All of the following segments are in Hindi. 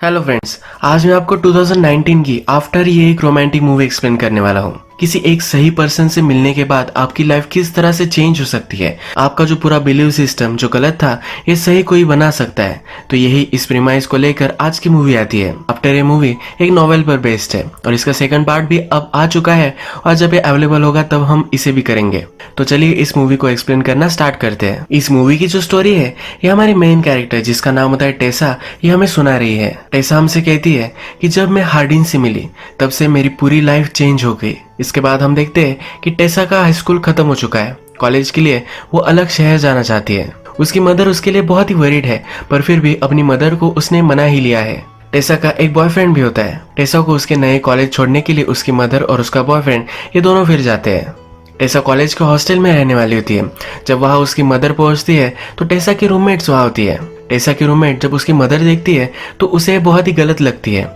हेलो फ्रेंड्स, आज मैं आपको 2019 की आफ्टर ये एक रोमांटिक मूवी एक्सप्लेन करने वाला हूँ। किसी एक सही पर्सन से मिलने के बाद आपकी लाइफ किस तरह से चेंज हो सकती है। आपका जो पूरा बिलीव सिस्टम जो गलत था ये सही कोई बना सकता है। तो यही इस प्रीमाइस को लेकर आज की मूवी आती है। आफ्टर ये मूवी एक नॉवेल पर बेस्ड है और इसका सेकंड पार्ट भी अब आ चुका है और जब ये अवेलेबल होगा तब हम इसे भी करेंगे। तो चलिए इस मूवी को एक्सप्लेन करना स्टार्ट करते हैं। इस मूवी की जो स्टोरी है ये हमारी मेन कैरेक्टर जिसका नाम होता है टेसा, ये हमें सुना रही है। टेसा हमसे कहती है कि जब मैं हार्डिन से मिली तब से मेरी पूरी लाइफ चेंज हो गई। इसके बाद हम देखते हैं कि टेसा का हाई स्कूल खत्म हो चुका है। कॉलेज के लिए वो अलग शहर जाना चाहती है। उसकी मदर उसके लिए बहुत ही वरीड है, पर फिर भी अपनी मदर को उसने मना ही लिया है। टेसा का एक बॉयफ्रेंड भी होता है। टेसा को उसके नए कॉलेज छोड़ने के लिए उसकी मदर और उसका बॉयफ्रेंड ये दोनों फिर जाते हैं। टेसा कॉलेज के हॉस्टल में रहने वाली होती है। जब वहाँ उसकी मदर पहुंचती है तो टेसा की रूममेट्स वहाँ होती है। टेसा की रूममेट जब उसकी मदर देखती है तो उसे बहुत ही गलत लगती है।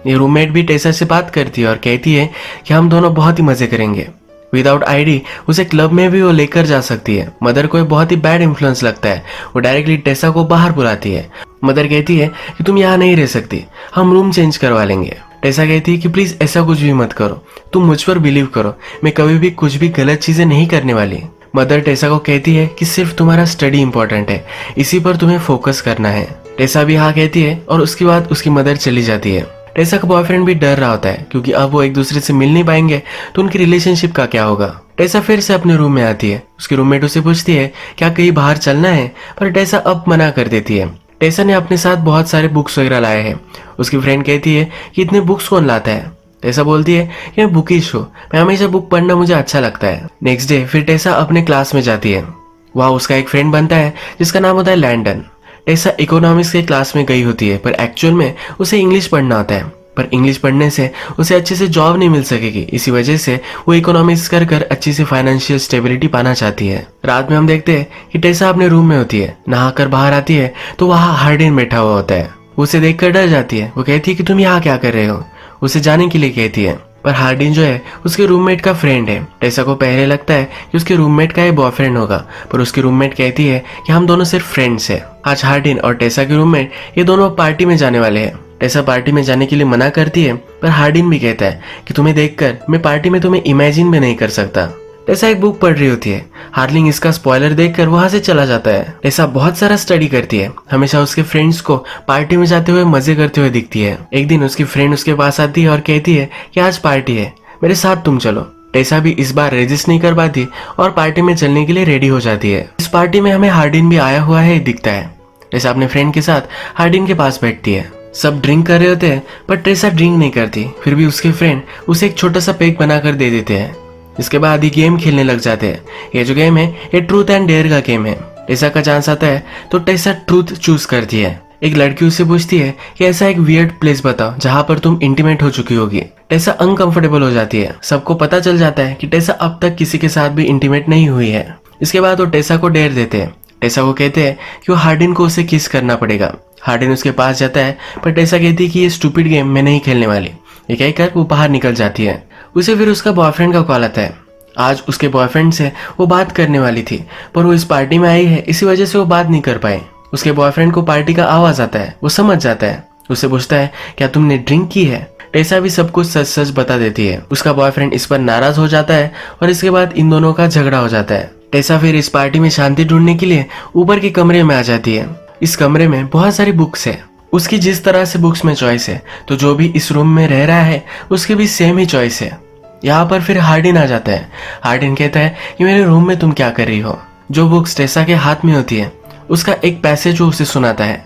ये रूममेट भी टेसा से बात करती है और कहती है कि हम दोनों बहुत ही मजे करेंगे। विदाउट आईडी उसे क्लब में भी वो लेकर जा सकती है। मदर को बहुत ही बैड इन्फ्लुएंस लगता है। वो डायरेक्टली टेसा को बाहर बुलाती है। मदर कहती है कि तुम यहाँ नहीं रह सकती, हम रूम चेंज करवा लेंगे। टेसा कहती है कि प्लीज ऐसा कुछ भी मत करो, तुम मुझ पर बिलीव करो, मैं कभी भी कुछ भी गलत चीजें नहीं करने वाली। मदर टेसा को कहती है कि सिर्फ तुम्हारा स्टडी इंपॉर्टेंट है, इसी पर तुम्हें फोकस करना है। टेसा भी हाँ कहती है और उसके बाद उसकी मदर चली जाती है। टेसा का बॉयफ्रेंड भी डर रहा होता है क्योंकि अब वो एक दूसरे से मिल नहीं पाएंगे तो उनकी रिलेशनशिप का क्या होगा। टेसा फिर से अपने रूम में आती है। उसकी रूममेट उसे पूछती है क्या कहीं बाहर चलना है, पर टेसा अब मना कर देती है। टेसा ने अपने साथ बहुत सारे बुक्स वगैरह लाए हैं। उसकी फ्रेंड कहती है कि इतने बुक्स कौन लाता है। टेसा बोलती है कि मैं बुकिश हूँ, मैं हमेशा बुक पढ़ना मुझे अच्छा लगता है। नेक्स्ट डे फिर टेसा अपने क्लास में जाती है। वहाँ उसका एक फ्रेंड बनता है जिसका नाम होता है लैंडन। टेसा इकोनॉमिक्स के क्लास में गई होती है पर एक्चुअल में उसे इंग्लिश पढ़ना होता है, पर इंग्लिश पढ़ने से उसे अच्छे से जॉब नहीं मिल सकेगी। इसी वजह से वो इकोनॉमिक्स कर कर अच्छी से फाइनेंशियल स्टेबिलिटी पाना चाहती है। रात में हम देखते हैं कि टेसा अपने रूम में होती है। नहाकर बाहर आती है तो वहाँ हार्डिन बैठा हुआ होता है। उसे देखकर डर जाती है। वो कहती है कि तुम यहाँ क्या कर रहे हो, उसे जाने के लिए कहती है। पर हार्डिन जो है उसके रूममेट का फ्रेंड है। टेसा को पहले लगता है कि उसके रूममेट का ये बॉयफ्रेंड होगा, पर उसकी रूममेट कहती है कि हम दोनों सिर्फ फ्रेंड्स हैं। आज हार्डिन और टेसा के रूममेट ये दोनों पार्टी में जाने वाले हैं। टेसा पार्टी में जाने के लिए मना करती है, पर हार्डिन भी कहता है कि तुम्हें देखकर मैं पार्टी में तुम्हें इमेजिन भी नहीं कर सकता। टेसा एक बुक पढ़ रही होती है। हार्लिंग इसका स्पॉइलर देखकर वहां से चला जाता है। टेसा बहुत सारा स्टडी करती है। हमेशा उसके फ्रेंड्स को पार्टी में जाते हुए मजे करते हुए दिखती है। एक दिन उसकी फ्रेंड उसके पास आती है और कहती है कि आज पार्टी है, मेरे साथ तुम चलो। टेसा भी इस बार रेजिस्ट नहीं कर पाती और पार्टी में चलने के लिए रेडी हो जाती है। इस पार्टी में हमें हार्डिन भी आया हुआ है दिखता है। टेसा अपने फ्रेंड के साथ हार्डिन के पास बैठती है। सब ड्रिंक कर रहे होते हैं पर टेसा ड्रिंक नहीं करती। फिर भी उसके फ्रेंड उसे एक छोटा सा पेग बनाकर दे देते हैं। इसके बाद ये गेम खेलने लग जाते हैं। ये जो गेम है ये ट्रूथ एंड डेयर का गेम है। टेसा का चांस आता है तो टेसा ट्रूथ चूज करती है। एक लड़की उससे पूछती है कि ऐसा एक वियर्ड प्लेस बताओ जहाँ पर तुम इंटीमेट हो चुकी होगी। टेसा अनकंफर्टेबल हो जाती है। सबको पता चल जाता है कि टेसा अब तक किसी के साथ भी इंटीमेट नहीं हुई है। इसके बाद वो टेसा को डेयर देते हैं। टेसा को कहते हैं कि वो हार्डिन को उसे किस करना पड़ेगा। हार्डिन उसके पास जाता है पर टेसा कहती है कि ये स्टूपिड गेम मैं नहीं खेलने वाली। ये कहकर वो बाहर निकल जाती है। उसे फिर उसका बॉयफ्रेंड का कॉल आता है। आज उसके बॉयफ्रेंड से वो बात करने वाली थी पर वो इस पार्टी में आई है, इसी वजह से वो बात नहीं कर पाई। उसके बॉयफ्रेंड को पार्टी का आवाज आता है। वो समझ जाता है। उससे पूछता है क्या तुमने ड्रिंक की है। टेसा भी सब कुछ सच सच बता देती है। उसका बॉयफ्रेंड इस पर नाराज हो जाता है और इसके बाद इन दोनों का झगड़ा हो जाता है। टेसा फिर इस पार्टी में शांति ढूंढने के लिए ऊपर के कमरे में आ जाती है। इस कमरे में बहुत सारी बुक्स है। उसकी जिस तरह से बुक्स में चॉइस है तो जो भी इस रूम में रह रहा है उसकी भी सेम ही चॉइस है। यहाँ पर फिर हार्डिन आ जाता है। हार्डिन कहता है कि मेरे रूम में तुम क्या कर रही हो। जो बुक्स टेसा के हाथ में होती है उसका एक पैसेज वो उसे सुनाता है।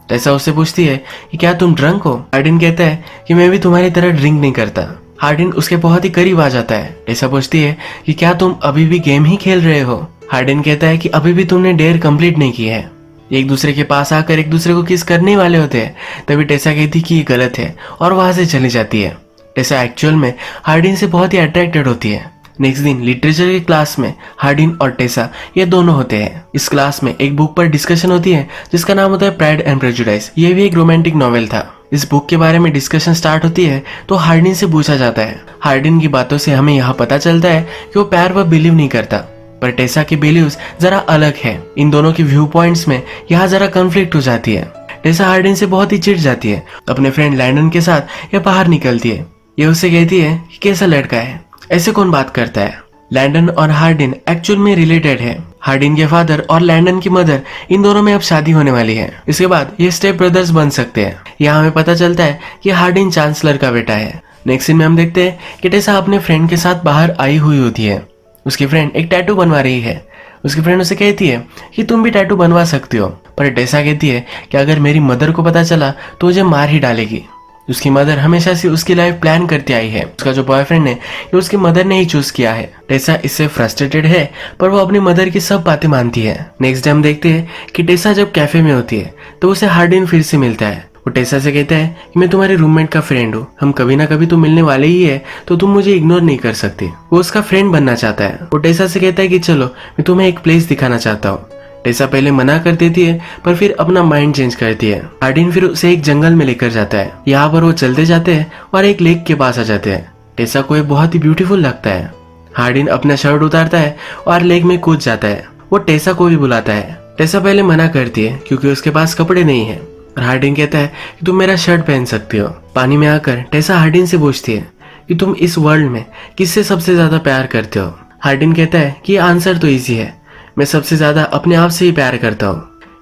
टेसा उससे पूछती है कि क्या तुम ड्रंक हो। हार्डिन कहता है कि मैं भी तुम्हारी तरह ड्रिंक नहीं करता। हार्डिन उसके बहुत ही करीब आ जाता है। टेसा पूछती है कि क्या तुम अभी भी गेम ही खेल रहे हो। हार्डिन कहता है कि अभी भी तुमने डेयर कंप्लीट नहीं की है। एक दूसरे के पास आकर एक दूसरे को किस करने वाले होते हैं। तभी टेसा कहती कि ये गलत है और वहां से चली जाती है। टेसा एक्चुअल में हार्डिन से बहुत ही अट्रैक्टेड होती है। नेक्स्ट दिन लिटरेचर की क्लास में हार्डिन और टेसा ये दोनों होते हैं। इस क्लास में एक बुक पर डिस्कशन होती है जिसका नाम होता है प्राइड एंड प्रेजुडिस। ये भी एक रोमांटिक नॉवेल था। इस बुक के बारे में डिस्कशन स्टार्ट होती है तो हार्डिन से पूछा जाता है। हार्डिन की बातों से हमें यहाँ पता चलता है कि वो प्यार पर बिलीव नहीं करता, पर टेसा की बिलीव्स जरा अलग है। इन दोनों के व्यू पॉइंट्स में यहाँ जरा कॉन्फ्लिक्ट हो जाती है। टेसा हार्डिन से बहुत ही चिढ़ जाती है। अपने फ्रेंड लैंडन के साथ ये बाहर निकलती है। ये उससे कहती है कि कैसा लड़का है, ऐसे कौन बात करता है। लैंडन और हार्डिन एक्चुअल में रिलेटेड है। हार्डिन के फादर और लैंडन की मदर, इन दोनों में अब शादी होने वाली है। इसके बाद ये स्टेप ब्रदर्स बन सकते हैं। यहाँ हमें पता चलता है कि हार्डिन चांसलर का बेटा है। नेक्स्ट सीन में हम देखते हैं कि टेसा अपने फ्रेंड के साथ बाहर आई हुई होती है। उसकी फ्रेंड एक टैटू बनवा रही है। उसकी फ्रेंड उसे कहती है कि तुम भी टैटू बनवा सकती हो, पर टेसा कहती है कि अगर मेरी मदर को पता चला तो मुझे मार ही डालेगी। उसकी मदर हमेशा से उसकी लाइफ प्लान करती आई है। उसका जो बॉयफ्रेंड है ये उसकी मदर ने ही चूज किया है। टेसा इससे फ्रस्ट्रेटेड है, पर वो अपनी मदर की सब बातें मानती है। नेक्स्ट डे हम देखते हैं कि टेसा जब कैफे में होती है तो उसे हार्डिन फिर से मिलता है। वो टेसा से कहता है कि मैं तुम्हारे रूममेट का फ्रेंड हूँ, हम कभी ना कभी तो मिलने वाले ही है, तो तुम मुझे इग्नोर नहीं कर सकती। वो उसका फ्रेंड बनना चाहता है। वो टेसा से कहता है कि चलो मैं तुम्हें एक प्लेस दिखाना चाहता हूँ। टेसा पहले मना कर देती है, पर फिर अपना माइंड चेंज करती है। हार्डिन फिर उसे एक जंगल में लेकर जाता है। यहाँ पर वो चलते जाते हैं और एक लेक के पास आ जाते हैं। टेसा को ये बहुत ही ब्यूटीफुल लगता है। हार्डिन अपना शर्ट उतारता है और लेक में कूद जाता है। वो टेसा को भी बुलाता है। टेसा पहले मना करती है क्योंकि उसके पास कपड़े नहीं है। हार्डिन कहता है कि तुम मेरा शर्ट पहन सकती हो। पानी में आकर टेसा हार्डिन से पूछती है कि तुम इस वर्ल्ड में किससे सबसे ज्यादा प्यार करते हो। हार्डिन कहता है कि आंसर तो इजी है, मैं सबसे ज्यादा अपने आप से ही प्यार करता हूँ।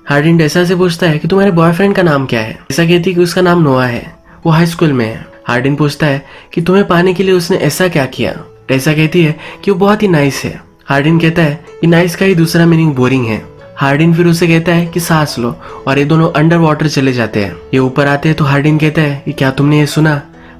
हार्डिन टेसा से पूछता है कि तुम्हारे बॉयफ्रेंड का नाम क्या है। टेसा कहती है कि उसका नाम नोआ है, वो हाई स्कूल में है। हार्डिन पूछता है कि तुम्हें पाने के लिए उसने ऐसा क्या किया। टेसा कहती है कि वो बहुत ही नाइस है। हार्डिन कहता है कि नाइस का ही दूसरा मीनिंग बोरिंग है। हार्डिन फिर उसे कहता है कि सांस लो, और ये दोनों अंडर वाटर चले जाते हैं। ये ऊपर आते हैं तो हार्डिन कहता है कि क्या तुमने ये सुना,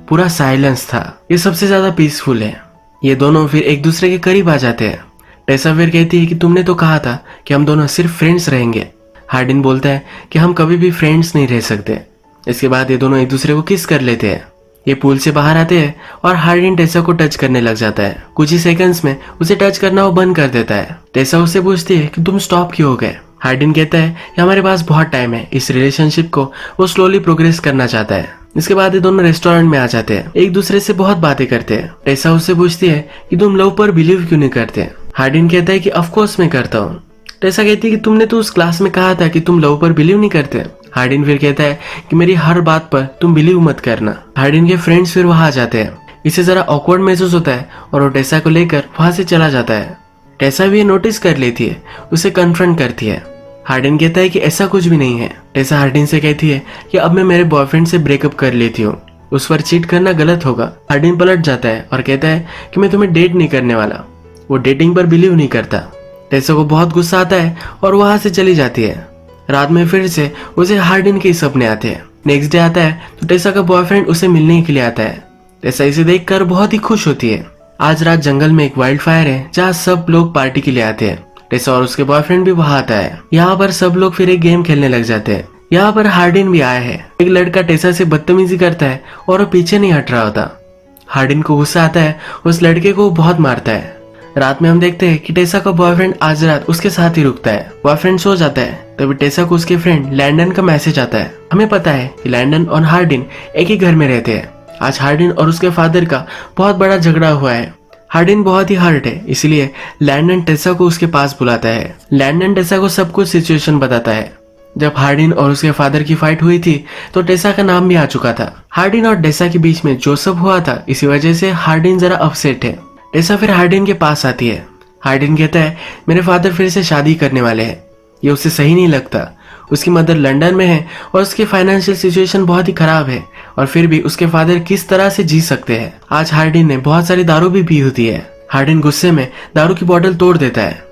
पूरा साइलेंस था, ये सबसे ज्यादा पीसफुल है। ये दोनों फिर एक दूसरे के करीब आ जाते हैं। टेसा फिर कहती है कि तुमने तो कहा था कि हम दोनों सिर्फ फ्रेंड्स रहेंगे। हार्डिन बोलता है कि हम कभी भी फ्रेंड्स नहीं रह सकते। इसके बाद ये दोनों एक दूसरे को किस कर लेते हैं। ये पूल से बाहर आते हैं और हार्डिन टेसा को टच करने लग जाता है। कुछ ही सेकंड्स में उसे टच करना वो बंद कर देता है। टेसा उससे पूछती है कि तुम स्टॉप क्यों हो गए। हार्डिन कहता है कि हमारे पास बहुत टाइम है। इस रिलेशनशिप को वो स्लोली प्रोग्रेस करना चाहता है। इसके बाद ये दोनों रेस्टोरेंट में आ जाते हैं, एक दूसरे से बहुत बातें करते हैं। टेसा उससे पूछती है कि तुम लव पर बिलीव क्यों नहीं करते। हार्डिन कहता है कि ऑफ कोर्स मैं करता हूँ। टेसा कहती है कि तुमने तो उस क्लास में कहा था कि तुम लव पर बिलीव नहीं करते। हार्डिन फिर कहता है कि मेरी हर बात पर तुम बिलीव मत करना। हार्डिन के फ्रेंड्स फिर वहां आ जाते हैं। इसे जरा ऑकवर्ड महसूस होता है और वो टेसा को लेकर वहां से चला जाता है। टेसा भी ये नोटिस कर लेती है, उसे कन्फ्रंट करती है। हार्डिन कहता है कि ऐसा कुछ भी नहीं है। टेसा हार्डिन से कहती है कि अब मैं मेरे बॉयफ्रेंड से ब्रेकअप कर लेती हूँ, उस पर चीट करना गलत होगा। हार्डिन पलट जाता है और कहता है कि मैं तुम्हें डेट नहीं करने वाला। वो डेटिंग पर बिलीव नहीं करता। टेसा को बहुत गुस्सा आता है और वहां से चली जाती है। रात में फिर से उसे हार्डिन के सपने आते हैं। नेक्स्ट डे आता है तो टेसा का बॉयफ्रेंड उसे मिलने के लिए आता है। टेसा इसे देखकर बहुत ही खुश होती है। आज रात जंगल में एक वाइल्ड फायर है जहाँ सब लोग पार्टी के लिए आते हैं। टेसा और उसके बॉयफ्रेंड भी वहां आता है। यहाँ पर सब लोग फिर एक गेम खेलने लग जाते हैं। यहाँ पर हार्डिन भी आया है। एक लड़का टेसा से बदतमीजी करता है और वो पीछे नहीं हट रहा होता। हार्डिन को गुस्सा आता है, उस लड़के को बहुत मारता है। रात में हम देखते हैं कि टेसा का बॉयफ्रेंड आज रात उसके साथ ही रुकता है। बॉयफ्रेंड सो जाता है तभी टेसा को उसके फ्रेंड लैंडन का मैसेज आता है। हमें पता है कि लैंडन और हार्डिन एक ही घर में रहते हैं। आज हार्डिन और उसके फादर का बहुत बड़ा झगड़ा हुआ है। हार्डिन बहुत ही हर्ट है, इसलिए लैंडन टेसा को उसके पास बुलाता है। लैंडन टेसा को सब कुछ सिचुएशन बताता है। जब हार्डिन और उसके फादर की फाइट हुई थी तो टेसा का नाम भी आ चुका था। हार्डिन और टेसा के बीच में जो सब हुआ था इसी वजह से हार्डिन जरा अपसेट है। टेसा फिर हार्डिन के पास आती है। हार्डिन कहता है मेरे फादर फिर से शादी करने वाले हैं, ये उसे सही नहीं लगता। उसकी मदर लंदन में है और उसकी फाइनेंशियल सिचुएशन बहुत ही खराब है, और फिर भी उसके फादर किस तरह से जी सकते हैं। आज हार्डिन ने बहुत सारी दारू भी पी होती है। हार्डिन गुस्से में दारू की बोतल तोड़ देता है।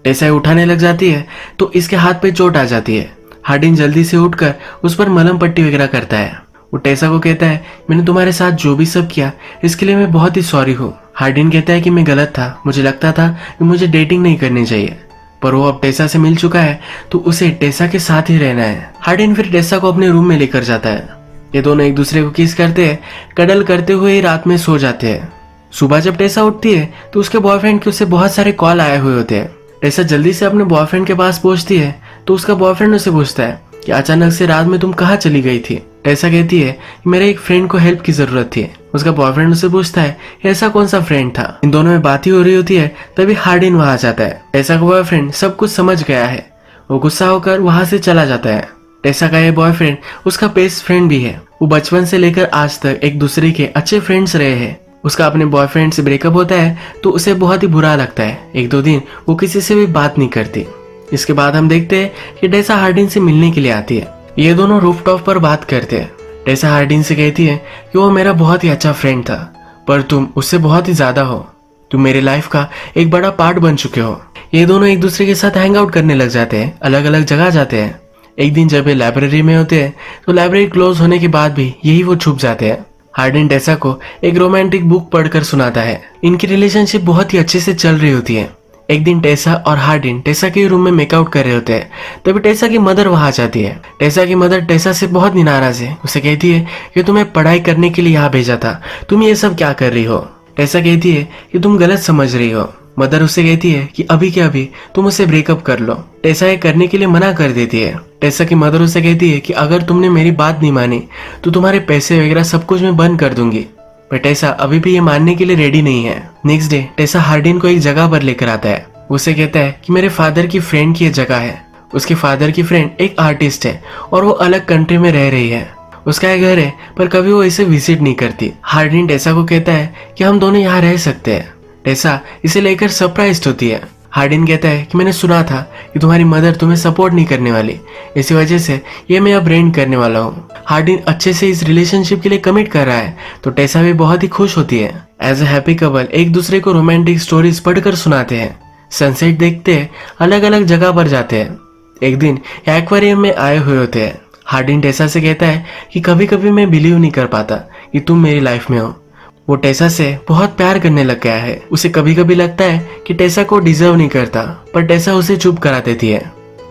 टेसा उठाने लग जाती है तो इसके हाथ पे चोट आ जाती है। हार्डिन जल्दी से उठकर उस पर मलहम पट्टी वगैरह करता है। वो टेसा को कहता है मैंने तुम्हारे साथ जो भी सब किया इसके लिए मैं बहुत ही सॉरी हूँ। हार्डिन कहता है कि मैं गलत था, मुझे लगता था कि मुझे डेटिंग नहीं करनी चाहिए, पर वो अब टेसा से मिल चुका है तो उसे टेसा के साथ ही रहना है। हार्डिन फिर टेसा को अपने रूम में लेकर जाता है। ये दोनों एक दूसरे को किस करते हैं, कडल करते हुए ही रात में सो जाते हैं। सुबह जब टेसा उठती है तो उसके बॉयफ्रेंड के उसे बहुत सारे कॉल आए हुए होते हैं। टेसा जल्दी से अपने बॉयफ्रेंड के पास पहुंचती है तो उसका बॉयफ्रेंड उसे पूछता है कि अचानक से रात में तुम कहाँ चली गई थी। टेसा कहती है कि मेरे एक फ्रेंड को हेल्प की जरूरत थी। उसका बॉयफ्रेंड उसे पूछता है ऐसा कौन सा फ्रेंड था। इन दोनों में बात ही हो रही होती है तभी हार्डिन वहां आ जाता है। टेसा का बॉयफ्रेंड सब कुछ समझ गया है, वो गुस्सा होकर वहां से चला जाता है। टेसा का ये बॉयफ्रेंड उसका बेस्ट फ्रेंड भी है। वो बचपन से लेकर आज तक एक दूसरे के अच्छे फ्रेंड्स रहे हैं। उसका अपने बॉयफ्रेंड से ब्रेकअप होता है तो उसे बहुत ही बुरा लगता है। एक दो दिन वो किसी से भी बात नहीं करती। इसके बाद हम देखते हैं कि टेसा हार्डिन से मिलने के लिए आती है। ये दोनों रूफटॉप पर बात करते हैं। टेसा हार्डिन से कहती है कि वो मेरा बहुत ही अच्छा फ्रेंड था, पर तुम उससे बहुत ही ज्यादा हो। तुम मेरे लाइफ का एक बड़ा पार्ट बन चुके हो। ये दोनों एक दूसरे के साथ हैंग आउट करने लग जाते हैं, अलग अलग जगह जाते हैं। एक दिन जब ये लाइब्रेरी में होते हैं तो लाइब्रेरी क्लोज होने के बाद भी यही वो छुप जाते हैं। हार्डिन टेसा को एक रोमांटिक बुक पढ़कर सुनाता है। इनकी रिलेशनशिप बहुत ही अच्छे से चल रही होती है। एक दिन टेसा और हार्डिन टेसा के रूम में मेकआउट कर रहे होते हैं, तभी टेसा की मदर वहां आ जाती है। टेसा की मदर टेसा से बहुत नाराज है। उसे कहती है कि तुम्हें पढ़ाई करने के लिए यहाँ भेजा था, तुम ये सब क्या कर रही हो। टेसा कहती है कि तुम गलत समझ रही हो। मदर उससे कहती है कि अभी के अभी तुम उससे ब्रेकअप कर लो। टेसा ये करने के लिए मना कर देती है। टेसा की मदर उससे कहती है कि अगर तुमने मेरी बात नहीं मानी तो तुम्हारे पैसे वगैरह सब कुछ मैं बंद कर दूंगी। पर टेसा अभी भी ये मानने के लिए रेडी नहीं है। नेक्स्ट डे टेसा हार्डिन को एक जगह पर लेकर आता है। उसे कहता है कि मेरे फादर की फ्रेंड की ये जगह है। उसके फादर की फ्रेंड एक आर्टिस्ट है और वो अलग कंट्री में रह रही है। उसका एक घर है पर कभी वो इसे विजिट नहीं करती। हार्डिन टेसा को कहता है कि हम दोनों यहाँ रह सकते हैं। टेसा इसे लेकर सरप्राइज्ड होती है। हार्डिन कहता है कि मैंने सुना था कि तुम्हारी मदर तुम्हें सपोर्ट नहीं करने वाली, इसी वजह से ये मैं अब रेंट करने वाला हूँ। हार्डिन अच्छे से इस रिलेशनशिप के लिए कमिट कर रहा है तो टेसा भी बहुत ही खुश होती है। एज ए हैप्पी कपल एक दूसरे को रोमांटिक स्टोरीज पढ़कर सुनाते हैं। सनसेट देखते हैं, अलग अलग जगह पर जाते हैं। एक दिन एक्वेरियम में आए हुए होते हैं। हार्डिन टेसा से कहता है कि कभी कभी मैं बिलीव नहीं कर पाता कि तुम मेरी लाइफ में हो। वो टेसा से बहुत प्यार करने लग गया है। उसे कभी कभी लगता है कि टेसा को डिजर्व नहीं करता, पर टेसा उसे चुप करा देती है।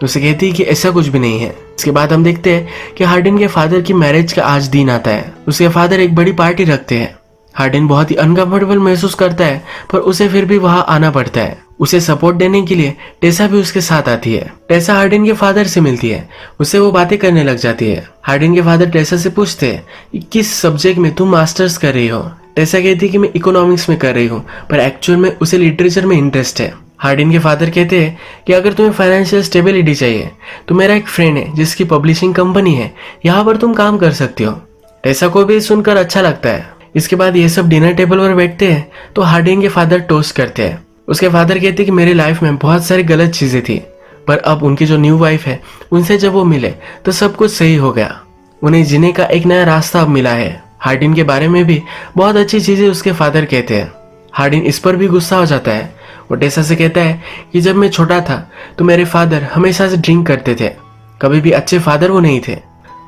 उसे कहती है कि ऐसा कुछ भी नहीं है। इसके बाद हम देखते हैं कि हार्डिन के फादर की मैरिज का आज दिन आता है। उसके फादर एक बड़ी पार्टी रखते हैं। हार्डिन बहुत ही अनकंफर्टेबल महसूस करता है, पर उसे फिर भी वहां आना पड़ता है। उसे सपोर्ट देने के लिए टेसा भी उसके साथ आती है। टेसा हार्डिन के फादर से मिलती है। उससे वो बातें करने लग जाती है। हार्डिन के फादर टेसा से पूछते हैं कि किस सब्जेक्ट में तुम मास्टर्स कर रही हो। टेसा कहती है कि मैं इकोनॉमिक्स में कर रही हूँ, पर एक्चुअल में उसे लिटरेचर में इंटरेस्ट है। हार्डिन के फादर कहते हैं कि अगर तुम्हें फाइनेंशियल स्टेबिलिटी चाहिए तो मेरा एक फ्रेंड है जिसकी पब्लिशिंग कंपनी है, यहाँ पर तुम काम कर सकती हो। टेसा को भी सुनकर अच्छा लगता है। इसके बाद ये सब डिनर टेबल पर बैठते हैं तो हार्डिन के फादर टोस्ट करते हैं। उसके फादर कहते हैं कि मेरी लाइफ में बहुत सारी गलत चीजें थी, पर अब उनकी जो न्यू वाइफ है उनसे जब वो मिले तो सब कुछ सही हो गया। उन्हें जीने का एक नया रास्ता अब मिला है। हार्डिन के बारे में भी बहुत अच्छी चीजें उसके फादर कहते हैं। हार्डिन इस पर भी गुस्सा हो जाता है। वो टेसा से कहता है कि जब मैं छोटा था तो मेरे फादर हमेशा से ड्रिंक करते थे, कभी भी अच्छे फादर वो नहीं थे।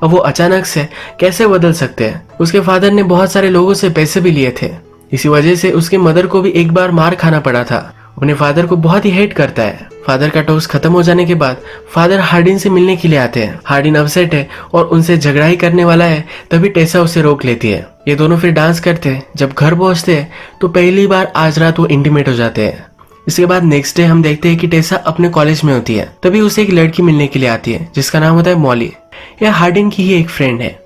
अब वो अचानक से कैसे बदल सकते हैं। उसके फादर ने बहुत सारे लोगों से पैसे भी लिए थे, इसी वजह से उसके मदर को भी एक बार मार खाना पड़ा था। अपने फादर को बहुत ही हेट करता है। फादर का टोस्ट खत्म हो जाने के बाद फादर हार्डिन से मिलने के लिए आते हैं। हार्डिन अपसेट है और उनसे झगड़ा ही करने वाला है, तभी टेसा उसे रोक लेती है। ये दोनों फिर डांस करते हैं। जब घर पहुंचते हैं तो पहली बार आज रात वो इंटीमेट हो जाते हैं। इसके बाद नेक्स्ट डे हम देखते हैं कि टेसा अपने कॉलेज में होती है। तभी उसे एक लड़की मिलने के लिए आती है जिसका नाम होता है मॉली। यह हार्डिन की ही एक फ्रेंड है।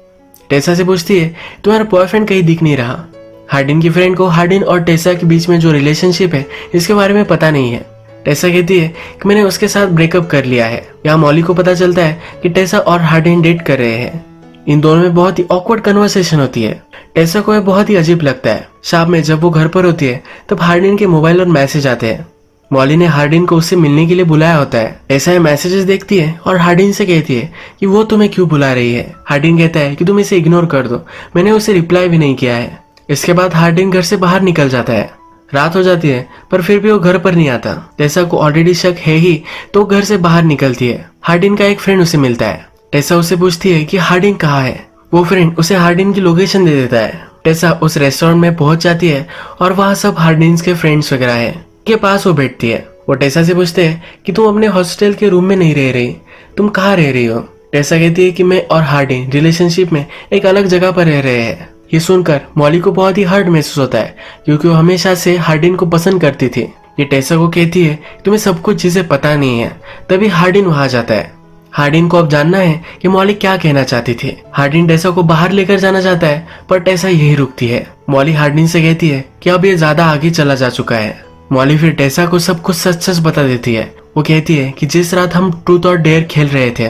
टेसा से पूछती है तुम्हारा बॉयफ्रेंड कहीं दिख नहीं रहा। हार्डिन की फ्रेंड को हार्डिन और टेसा के बीच में जो रिलेशनशिप है इसके बारे में पता नहीं है। टेसा कहती है कि मैंने उसके साथ ब्रेकअप कर लिया है। यहाँ मॉली को पता चलता है कि टेसा और हार्डिन डेट कर रहे हैं। इन दोनों में बहुत ही ऑकवर्ड कन्वर्सेशन होती है। टेसा को यह बहुत ही अजीब लगता है। शाम में जब वो घर पर होती है तब हार्डिन के मोबाइल और मैसेज आते हैं। मॉली ने हार्डिन को उससे मिलने के लिए बुलाया होता है। टेसा ये मैसेजेस देखती है और हार्डिन से कहती है कि वो तुम्हें क्यों बुला रही है। हार्डिन कहता है कि तुम इसे इग्नोर कर दो, मैंने उसे रिप्लाई भी नहीं किया है। इसके बाद हार्डिन घर से बाहर निकल जाता है। रात हो जाती है पर फिर भी वो घर पर नहीं आता। टेसा को ऑलरेडी शक है ही तो घर से बाहर निकलती है। हार्डिन का एक फ्रेंड उसे मिलता है। टेसा उससे पूछती है कि हार्डिन कहाँ है। वो फ्रेंड उसे हार्डिन की लोकेशन दे देता है। टेसा उस रेस्टोरेंट में पहुंच जाती है और वहाँ सब हार्डिन के फ्रेंड्स वगैरह है। के पास वो बैठती है। वो टेसा से पूछते हैं कि तुम अपने हॉस्टल के रूम में नहीं रह रही, तुम कहाँ रह रही हो। टेसा कहती है कि मैं और हार्डिन रिलेशनशिप में एक अलग जगह पर रह रहे हैं। ये सुनकर मॉली को बहुत ही हर्ट महसूस होता है क्योंकि वो हमेशा से हार्डिन को पसंद करती थी। ये टेसा को कहती है तुम्हें सब कुछ चीजें पता नहीं है। तभी हार्डिन वहां जाता है। हार्डिन को अब जानना है कि मॉली क्या कहना चाहती थी। हार्डिन टेसा को बाहर लेकर जाना चाहता है पर टेसा यही रुकती है। मॉली हार्डिन से कहती है कि अब ये ज्यादा आगे चला जा चुका है। मॉली फिर टेसा को सब कुछ सच सच बता देती है। वो कहती है कि जिस रात हम ट्रूथ और डेयर खेल रहे थे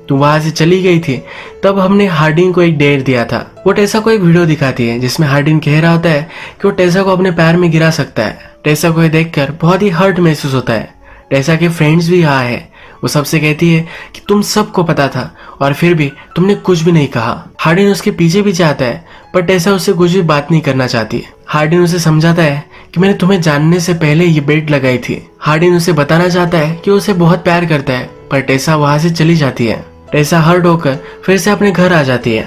तुम वहां से चली गई थी। तब हमने हार्डिन को एक डेट दिया था। वो टेसा को एक वीडियो दिखाती है जिसमें हार्डिन कह रहा होता है कि वो टेसा को अपने पैर में गिरा सकता है। टेसा को ये देखकर बहुत ही हर्ट महसूस होता है। टेसा के फ्रेंड्स भी यहाँ है। वो सबसे कहती है कि तुम सबको पता था और फिर भी तुमने कुछ भी नहीं कहा। हार्डिन उसके पीछे भी जाता है पर टेसा उससे कुछ भी बात नहीं करना चाहती। हार्डिन उसे समझाता है कि मैंने तुम्हें जानने से पहले ये बेट लगाई थी। हार्डिन उसे बताना चाहता है कि उसे बहुत प्यार करता है पर टेसा वहां से चली जाती है। टेसा हर्ट होकर फिर से अपने घर आ जाती है।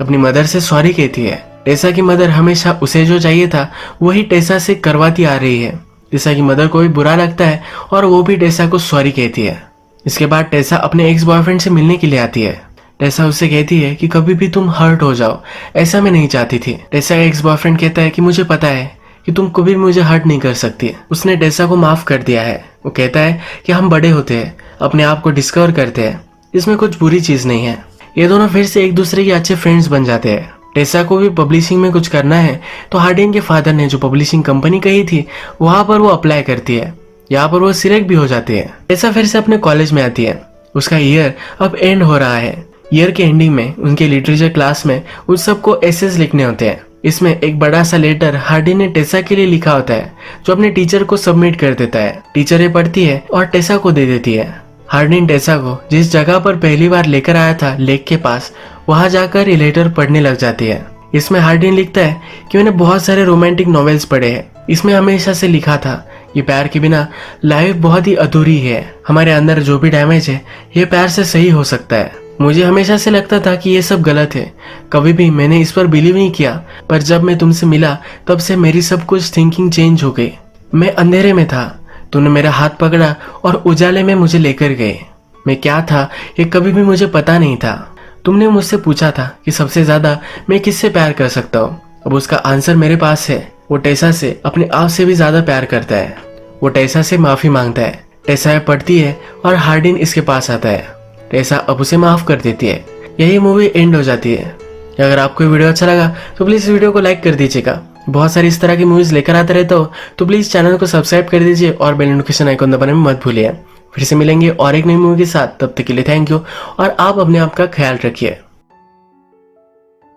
अपनी मदर से सॉरी कहती है। टेसा की मदर हमेशा उसे जो चाहिए था वही टेसा से करवाती आ रही है। टेसा की मदर को भी बुरा लगता है और वो भी टेसा को सॉरी कहती है। इसके बाद टेसा अपने एक्स बॉयफ्रेंड से मिलने के लिए आती है। टेसा उससे कहती है कि कभी भी तुम हर्ट हो जाओ, ऐसा मैं नहीं चाहती थी। टेसा का एक्स बॉयफ्रेंड कहता है कि मुझे पता है कि तुम कभी भी मुझे हर्ट नहीं कर सकती। उसने टेसा को माफ कर दिया है। वो कहता है कि हम बड़े होते हैं, अपने आप को डिस्कवर करते हैं, इसमें कुछ बुरी चीज नहीं है। ये दोनों फिर से एक दूसरे के अच्छे फ्रेंड्स बन जाते हैं। टेसा को भी पब्लिशिंग में कुछ करना है तो हार्डिन के फादर ने जो पब्लिशिंग कंपनी कही थी वहां पर वो अप्लाई करती है। यहाँ पर वो सिलेक्ट भी हो जाती है। टेसा फिर से अपने कॉलेज में आती है। उसका ईयर अब एंड हो रहा है। ईयर के एंडिंग में उनके लिटरेचर क्लास में उन सबको एसेस लिखने होते हैं। इसमें एक बड़ा सा लेटर हार्डिन ने टेसा के लिए लिखा होता है जो अपने टीचर को सबमिट कर देता है। टीचर ये पढ़ती है और टेसा को दे देती है। हार्डिन टेसा को जिस जगह पर पहली बार लेकर आया था लेक के पास, वहां जाकर ये लेटर पढ़ने लग जाती है। इसमें हार्डिन लिखता है कि मैंने बहुत सारे रोमांटिक नॉवेल्स पढ़े हैं। इसमें हमेशा से लिखा था ये प्यार के बिना लाइफ बहुत ही अधूरी है। हमारे अंदर जो भी डैमेज है ये प्यार से सही हो सकता है। मुझे हमेशा से लगता था कि ये सब गलत है। कभी भी मैंने इस पर बिलीव नहीं किया पर जब मैं तुमसे मिला तब से मेरी सब कुछ थिंकिंग चेंज हो गई। मैं अंधेरे में था, तूने मेरा हाथ पकड़ा और उजाले में मुझे लेकर गए। मैं क्या था ये कभी भी मुझे पता नहीं था। तुमने मुझसे पूछा था कि सबसे ज्यादा मैं किससे प्यार कर सकता हूँ। अब उसका आंसर मेरे पास है। वो टेसा से अपने आप से भी ज्यादा प्यार करता है। वो टेसा से माफी मांगता है। टेसा पढ़ती है और हार्डिन इसके पास आता है। टेसा अब उसे माफ कर देती है। यही मूवी एंड हो जाती है। अगर आपको वीडियो अच्छा लगा तो प्लीज वीडियो को लाइक कर दीजिएगा। बहुत सारी इस तरह की मूवीज लेकर आता रहता हो तो प्लीज चैनल को सब्सक्राइब कर दीजिए और बेल नोटिफिकेशन आइकन दबाने में मत भूलिए। फिर से मिलेंगे और एक नई मूवी के साथ। तब तक के लिए थैंक यू और आप अपने आप का ख्याल रखिए।